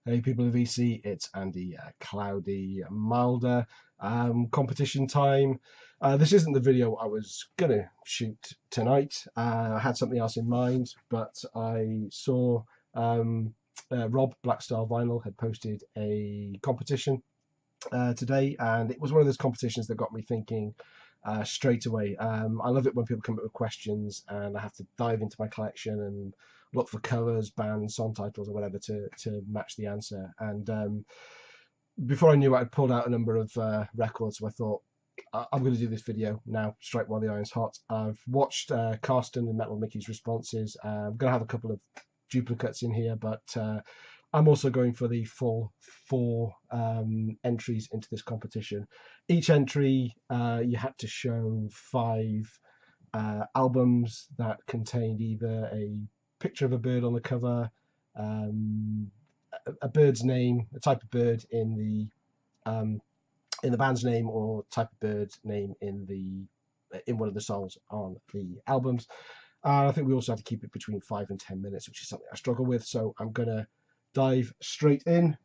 Hey people of VC, it's Andy Cloudy Mulder. Competition time. This isn't the video I was gonna shoot tonight. I had something else in mind, but I saw um, Rob Blackstar Vinyl had posted a competition today, and it was one of those competitions that got me thinking straight away. I love it when people come up with questions and I have to dive into my collection and look for covers, bands, song titles, or whatever to match the answer. And before I knew it, I'd pulled out a number of records, so I thought, I'm going to do this video now, strike while the iron's hot. I've watched Karsten and Metal Mickey's responses. I'm going to have a couple of duplicates in here, but I'm also going for the full four entries into this competition. Each entry, you had to show five albums that contained either a picture of a bird on the cover, a bird's name, a type of bird in the band's name, or type of bird name in one of the songs on the albums. I think we also have to keep it between 5 and 10 minutes, which is something I struggle with. So I'm gonna dive straight in.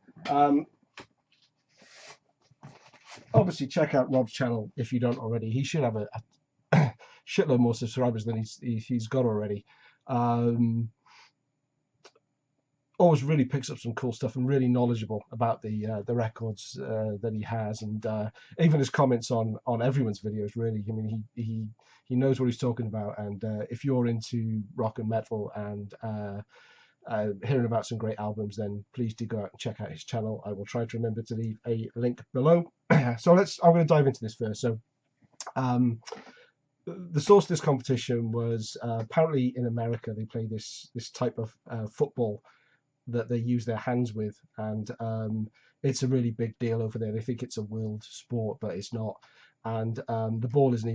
Obviously, check out Rob's channel if you don't already. He should have a shitload more subscribers than he's got already. Always really picks up some cool stuff and really knowledgeable about the records that he has, and even his comments on everyone's videos. Really, I mean, he knows what he's talking about. And if you're into rock and metal and hearing about some great albums, then please do go out and check out his channel. I will try to remember to leave a link below. So I'm going to dive into this first. So the source of this competition was apparently in America they play this type of football that they use their hands with, and it's a really big deal over there. They think it's a world sport, but it's not. And the ball isn't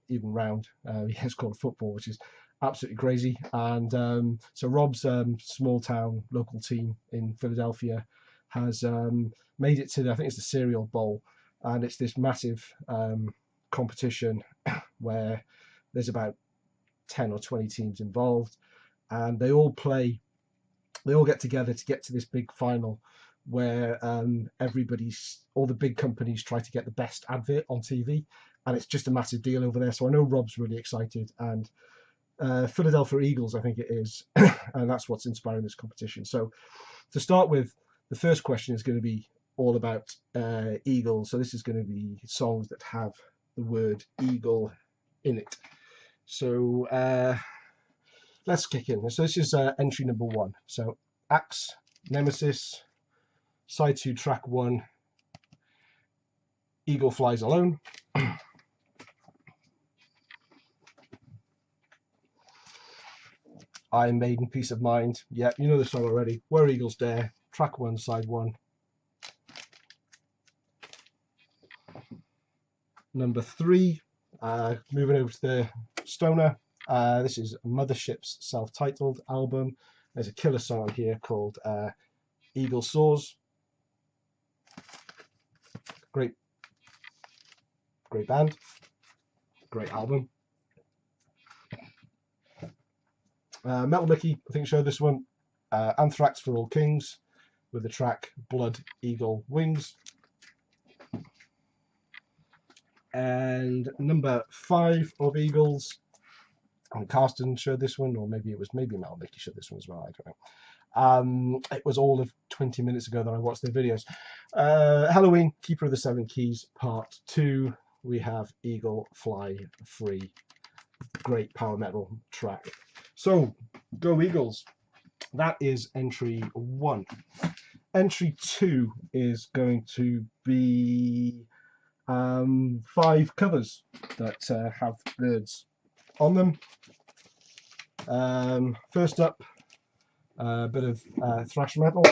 even round. It's called football, which is absolutely crazy. And so Rob's small town local team in Philadelphia has made it to I think it's the Cereal Bowl, and it's this massive competition where there's about 10 or 20 teams involved, and they all get together to get to this big final where all the big companies try to get the best advert on TV, and it's just a massive deal over there. So I know Rob's really excited, and Philadelphia Eagles, I think it is, and that's what's inspiring this competition. So to start with, the first question is going to be all about Eagles. So this is going to be songs that have the word Eagle in it. So let's kick in. So this is entry number 1. So Axe, Nemesis, side 2, track 1, Eagle Flies Alone. Iron Maiden, Peace of Mind. Yeah, you know the song already. Where Eagles Dare, track 1, side 1. Number 3, moving over to the Stoner. This is Mothership's self-titled album. There's a killer song here called Eagle Soars. Great band, great album. Metal Mickey, I think, showed this one. Anthrax for All Kings with the track Blood Eagle Wings. And number 5 of Eagles, and Karsten showed this one, or maybe Metal Mickey showed this one as well, I don't know. It was all of 20 minutes ago that I watched their videos. Halloween, Keeper of the Seven Keys, part 2. We have Eagle Fly Free. Great power metal track. So, go Eagles. That is entry 1. Entry 2 is going to be 5 covers that have birds on them. First up, a bit of thrash metal.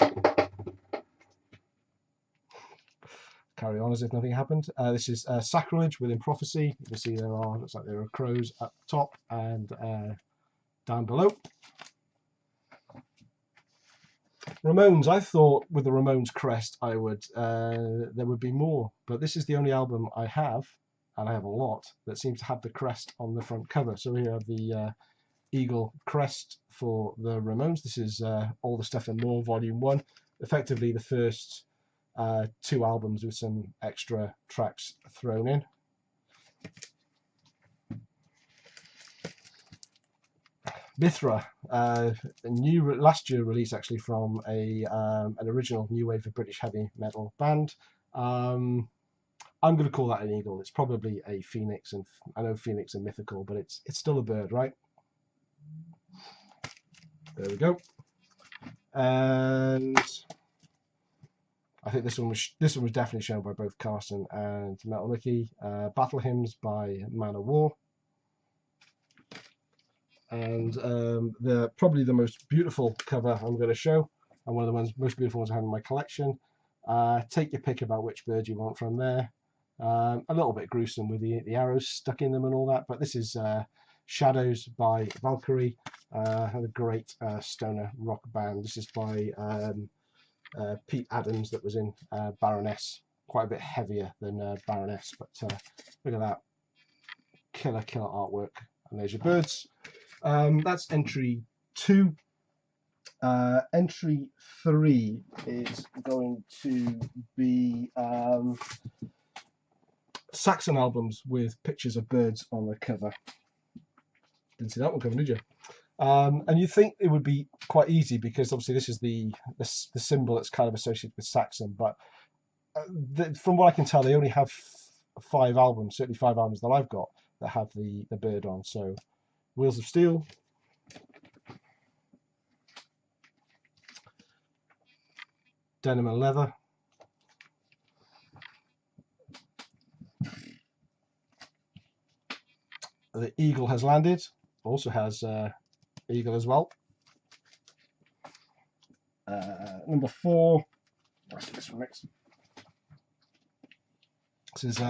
Carry on as if nothing happened. This is Sacrilege within Prophecy. You can see looks like there are crows up top and down below. Ramones. I thought with the Ramones crest there would be more, but this is the only album I have, and I have a lot, that seems to have the crest on the front cover. So we have the Eagle crest for the Ramones. This is All the Stuff and More Volume 1. effectively the first 2 albums with some extra tracks thrown in. Mithra, a new last year release actually from an original new wave of British heavy metal band. I'm going to call that an eagle. It's probably a phoenix, and I know phoenix are mythical, but it's still a bird, right? There we go. And I think this one was definitely shown by both Carson and Metal Mickey. Battle Hymns by Man of War. And probably the most beautiful cover I'm going to show, and one of the most beautiful ones I have in my collection. Take your pick about which bird you want from there. A little bit gruesome with the arrows stuck in them and all that, but this is Shadows by Valkyrie, a great stoner rock band. This is by Pete Adams, that was in Baroness, quite a bit heavier than Baroness, but look at that killer artwork. And there's your birds. That's entry 2. Entry 3 is going to be Saxon albums with pictures of birds on the cover. Didn't see that one coming, did you? And you think it would be quite easy because obviously this is the symbol that's kind of associated with Saxon, but from what I can tell, they only have 5 albums, certainly 5 albums that I've got that have the bird on. So Wheels of Steel, Denim and Leather, The Eagle Has Landed, also has Eagle as well. Number 4, let's do this one next. This is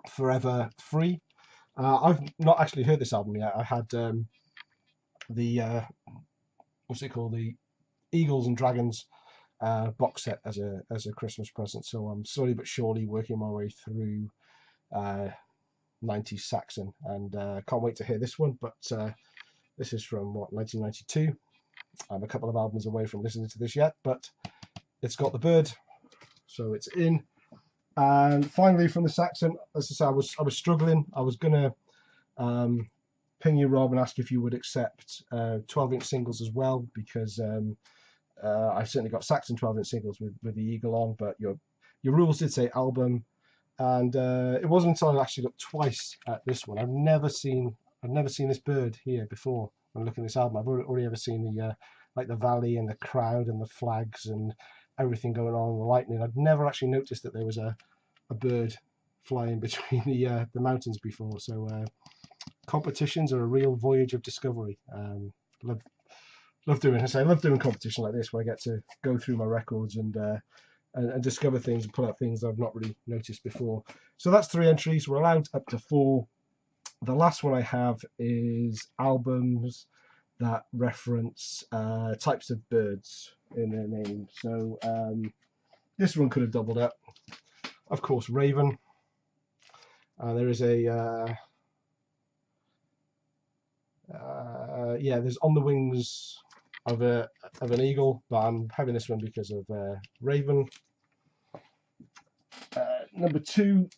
Forever Free. I've not actually heard this album yet. I had the what's it called, the Eagles and Dragons box set as a Christmas present. So I'm slowly but surely working my way through 90s Saxon, and can't wait to hear this one. But this is from 1992. I'm a couple of albums away from listening to this yet, but it's got the bird, so it's in. And finally, from the Saxon, as I said, I was struggling. I was gonna ping you, Rob, and ask if you would accept 12-inch singles as well, because I've certainly got Saxon 12-inch singles with the Eagle on, but your rules did say album, and it wasn't until I actually looked twice at this one. I've never seen this bird here before. When looking at this album, I've already ever seen the like the valley and the crowd and the flags and everything going on, the lightning. I'd never actually noticed that there was a bird flying between the mountains before. So competitions are a real voyage of discovery. Love doing competition like this, where I get to go through my records and discover things and pull out things I've not really noticed before. So that's 3 entries. We're allowed up to 4. The last one I have is albums that reference types of birds in their name. So this one could have doubled up. Of course, Raven. There is a there's On the Wings of an Eagle, but I'm having this one because of Raven. Number 2,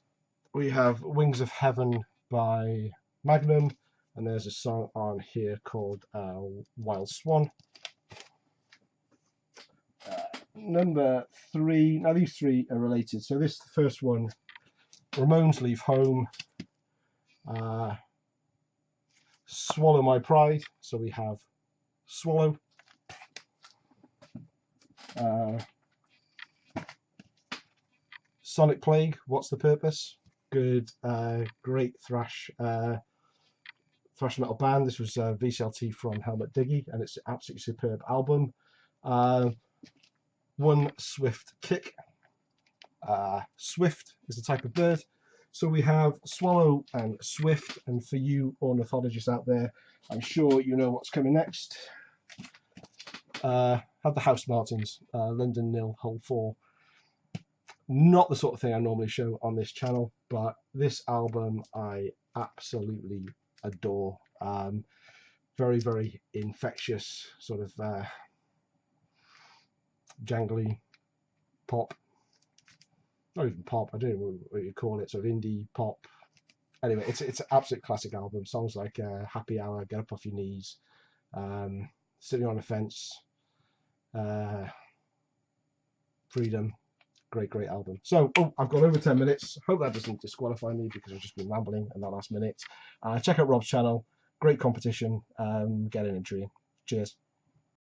we have Wings of Heaven by Magnum, and there's a song on here called Wild Swan. Number 3, now these 3 are related. So this, the first one, Ramones Leave Home, Swallow My Pride. So we have Swallow. Sonic Plague, What's the Purpose? Good, great thrash metal band. This was VCLT from Helmet Diggy, and it's an absolutely superb album. One Swift Kick. Swift is the type of bird. So we have Swallow and Swift, and for you ornithologists out there, I'm sure you know what's coming next. Have the House Martins, London Nil, Hole 4. Not the sort of thing I normally show on this channel, but this album I absolutely adore. Very, very infectious, sort of jangly pop. Not even pop, I don't know what you call it, sort of indie pop. Anyway, it's an absolute classic album. Songs like Happy Hour, Get Up Off Your Knees, Sitting on a Fence, Freedom. Great album. So, I've got over 10 minutes. Hope that doesn't disqualify me because I've just been rambling in that last minute. Check out Rob's channel. Great competition. Get in and dream. Cheers.